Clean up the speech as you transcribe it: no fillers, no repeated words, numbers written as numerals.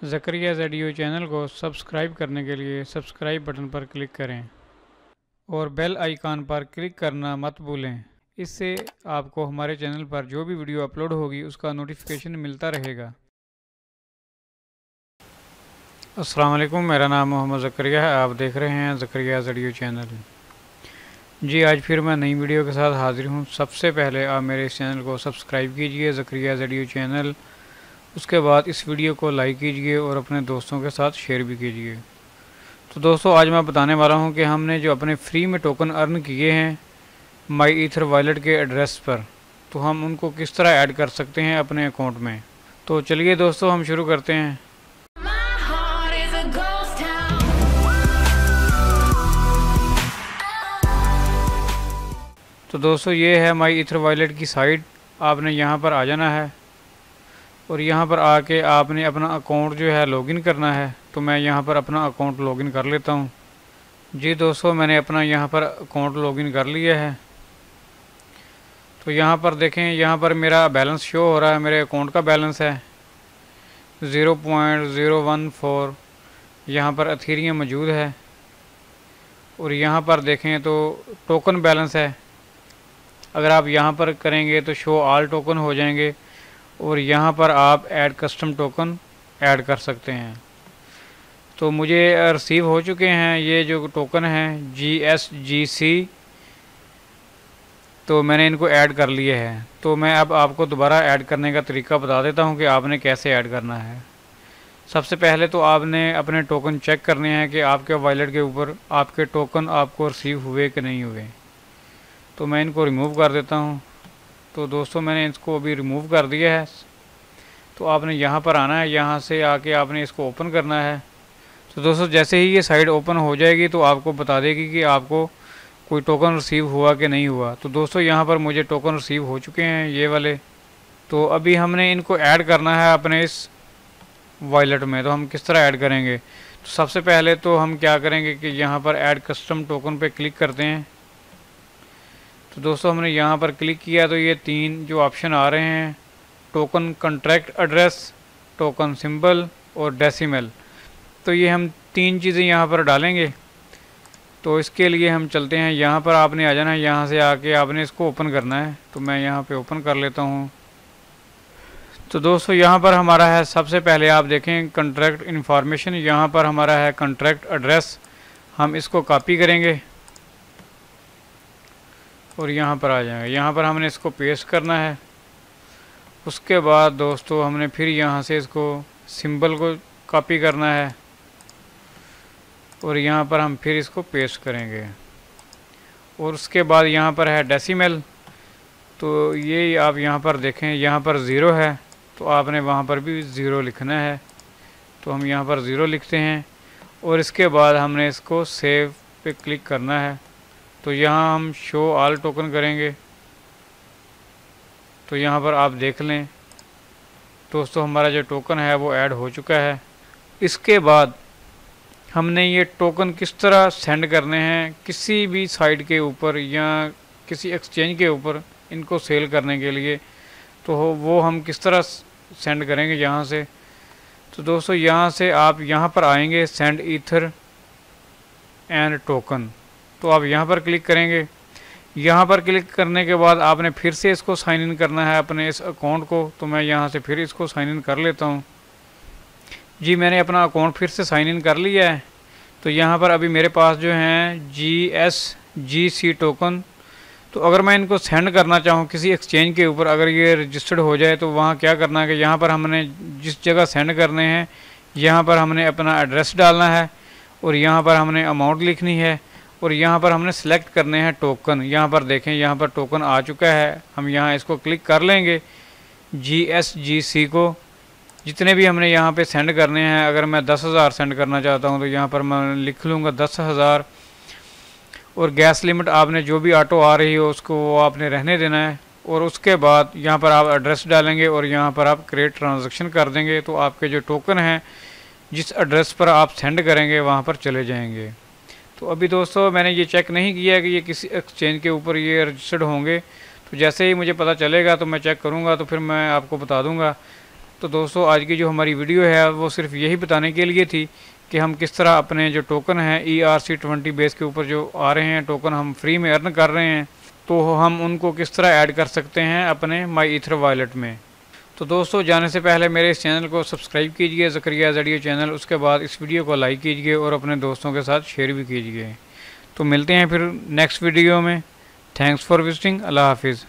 Zakaria ज़ेडियो channel को subscribe करने के लिए सब्सक्राइब बटन पर क्लिक करें और बेल आइकन पर क्लिक करना मत भूलें। इससे आपको हमारे चैनल पर जो भी वीडियो अपलोड होगी उसका नोटिफिकेशन मिलता रहेगा। अस्सलाम वालेकुम, मेरा नाम मोहम्मद ज़करिया है। आप देख रहे हैं ज़करिया ज़ेडियो चैनल। जी, आज फिर मैं नई वीडियो के साथ हाजिर हूँ। सबसे पहले आप मेरे इस चैनल को सब्सक्राइब कीजिए, ज़करिया ज़ेडियो चैनल। उसके बाद इस वीडियो को लाइक कीजिए और अपने दोस्तों के साथ शेयर भी कीजिए। तो दोस्तों, आज मैं बताने वाला हूं कि हमने जो अपने फ्री में टोकन अर्न किए हैं माई ईथर वॉलेट के एड्रेस पर, तो हम उनको किस तरह ऐड कर सकते हैं अपने अकाउंट में। तो चलिए दोस्तों, हम शुरू करते हैं। तो दोस्तों, ये है माई ईथर वॉलेट की साइट। आपने यहाँ पर आ जाना है और यहाँ पर आके आपने अपना अकाउंट जो है लॉगिन करना है। तो मैं यहाँ पर अपना अकाउंट लॉगिन कर लेता हूँ। जी दोस्तों, मैंने अपना यहाँ पर अकाउंट लॉगिन कर लिया है। तो यहाँ पर देखें, यहाँ पर मेरा बैलेंस शो हो रहा है। मेरे अकाउंट का बैलेंस है 0.014। यहाँ पर एथेरियम मौजूद है। और यहाँ पर देखें तो टोकन बैलेंस है। अगर आप यहाँ पर करेंगे तो शो ऑल टोकन हो जाएंगे और यहाँ पर आप ऐड कस्टम टोकन ऐड कर सकते हैं। तो मुझे रिसीव हो चुके हैं ये जो टोकन हैं GSGC। तो मैंने इनको ऐड कर लिए हैं। तो मैं अब आपको दोबारा ऐड करने का तरीका बता देता हूँ कि आपने कैसे ऐड करना है। सबसे पहले तो आपने अपने टोकन चेक करने हैं कि आपके वॉलेट के ऊपर आपके टोकन आपको रिसीव हुए कि नहीं हुए। तो मैं इनको रिमूव कर देता हूँ। तो दोस्तों, मैंने इसको अभी रिमूव कर दिया है। तो आपने यहाँ पर आना है, यहाँ से आके आपने इसको ओपन करना है। तो दोस्तों, जैसे ही ये साइट ओपन हो जाएगी तो आपको बता देगी कि आपको कोई टोकन रिसीव हुआ कि नहीं हुआ। तो दोस्तों, यहाँ पर मुझे टोकन रिसीव हो चुके हैं ये वाले। तो अभी हमने इनको ऐड करना है अपने इस वॉलेट में। तो हम किस तरह ऐड करेंगे? तो सबसे पहले तो हम क्या करेंगे कि यहाँ पर ऐड कस्टम टोकन पे क्लिक करते हैं। तो दोस्तों, हमने यहाँ पर क्लिक किया तो ये 3 जो ऑप्शन आ रहे हैं, token contract address, token symbol और डेसिमल। तो ये हम 3 चीज़ें यहाँ पर डालेंगे। तो इसके लिए हम चलते हैं, यहाँ पर आपने आ जाना है। यहाँ से आके आपने इसको ओपन करना है। तो मैं यहाँ पे ओपन कर लेता हूँ। तो दोस्तों, यहाँ पर हमारा है, सबसे पहले आप देखें कॉन्ट्रैक्ट इन्फॉर्मेशन। यहाँ पर हमारा है कॉन्ट्रैक्ट एड्रेस। हम इसको कॉपी करेंगे और यहाँ पर आ जाएंगे। यहाँ पर हमने इसको पेस्ट करना है। उसके बाद दोस्तों, हमने फिर यहाँ से इसको सिंबल को कॉपी करना है और यहाँ पर हम फिर इसको पेस्ट करेंगे। और उसके बाद यहाँ पर है डेसिमल। तो ये आप यहाँ पर देखें, यहाँ पर 0 है तो आपने वहाँ पर भी 0 लिखना है। तो हम यहाँ पर 0 लिखते हैं और इसके बाद हमने इसको सेव पे क्लिक करना है। तो यहाँ हम शो ऑल टोकन करेंगे। तो यहाँ पर आप देख लें दोस्तों, हमारा जो टोकन है वो ऐड हो चुका है। इसके बाद हमने ये टोकन किस तरह सेंड करने हैं किसी भी साइट के ऊपर या किसी एक्सचेंज के ऊपर इनको सेल करने के लिए, तो वो हम किस तरह सेंड करेंगे यहाँ से। तो दोस्तों, यहाँ से आप यहाँ पर आएंगे, सेंड ईथर एंड टोकन। तो आप यहाँ पर क्लिक करेंगे। यहाँ पर क्लिक करने के बाद आपने फिर से इसको साइन इन करना है अपने इस अकाउंट को। तो मैं यहाँ से फिर इसको साइन इन कर लेता हूँ। जी, मैंने अपना अकाउंट फिर से साइन इन कर लिया है। तो यहाँ पर अभी मेरे पास जो हैं GSGC टोकन। तो अगर मैं इनको सेंड करना चाहूँ किसी एक्सचेंज के ऊपर, अगर ये रजिस्टर्ड हो जाए, तो वहाँ क्या करना है कि यहाँ पर हमने जिस जगह सेंड करने हैं यहाँ पर हमने अपना एड्रेस डालना है और यहाँ पर हमने अमाउंट लिखनी है और यहाँ पर हमने सेलेक्ट करने हैं टोकन। यहाँ पर देखें, यहाँ पर टोकन आ चुका है। हम यहाँ इसको क्लिक कर लेंगे GSGC को। जितने भी हमने यहाँ पे सेंड करने हैं, अगर मैं 10,000 सेंड करना चाहता हूँ तो यहाँ पर मैं लिख लूँगा 10,000। और गैस लिमिट आपने जो भी ऑटो आ रही हो उसको वो आपने रहने देना है। और उसके बाद यहाँ पर आप एड्रेस डालेंगे और यहाँ पर आप क्रिएट ट्रांजैक्शन कर देंगे। तो आपके जो टोकन हैं जिस एड्रेस पर आप सेंड करेंगे वहाँ पर चले जाएंगे। तो अभी दोस्तों, मैंने ये चेक नहीं किया कि ये किसी एक्सचेंज के ऊपर ये रजिस्टर्ड होंगे। तो जैसे ही मुझे पता चलेगा तो मैं चेक करूँगा, तो फिर मैं आपको बता दूँगा। तो दोस्तों आज की जो हमारी वीडियो है वो सिर्फ यही बताने के लिए थी कि हम किस तरह अपने जो टोकन है ERC20 बेस के ऊपर जो आ रहे हैं टोकन, हम फ्री में अर्न कर रहे हैं, तो हम उनको किस तरह ऐड कर सकते हैं अपने माई ईथर वॉलेट में। तो दोस्तों जाने से पहले मेरे इस चैनल को सब्सक्राइब कीजिए, ज़करिया ज़रिए चैनल। उसके बाद इस वीडियो को लाइक कीजिए और अपने दोस्तों के साथ शेयर भी कीजिए। तो मिलते हैं फिर नेक्स्ट वीडियो में। Thanks for visiting. अल्लाह हाफिज़।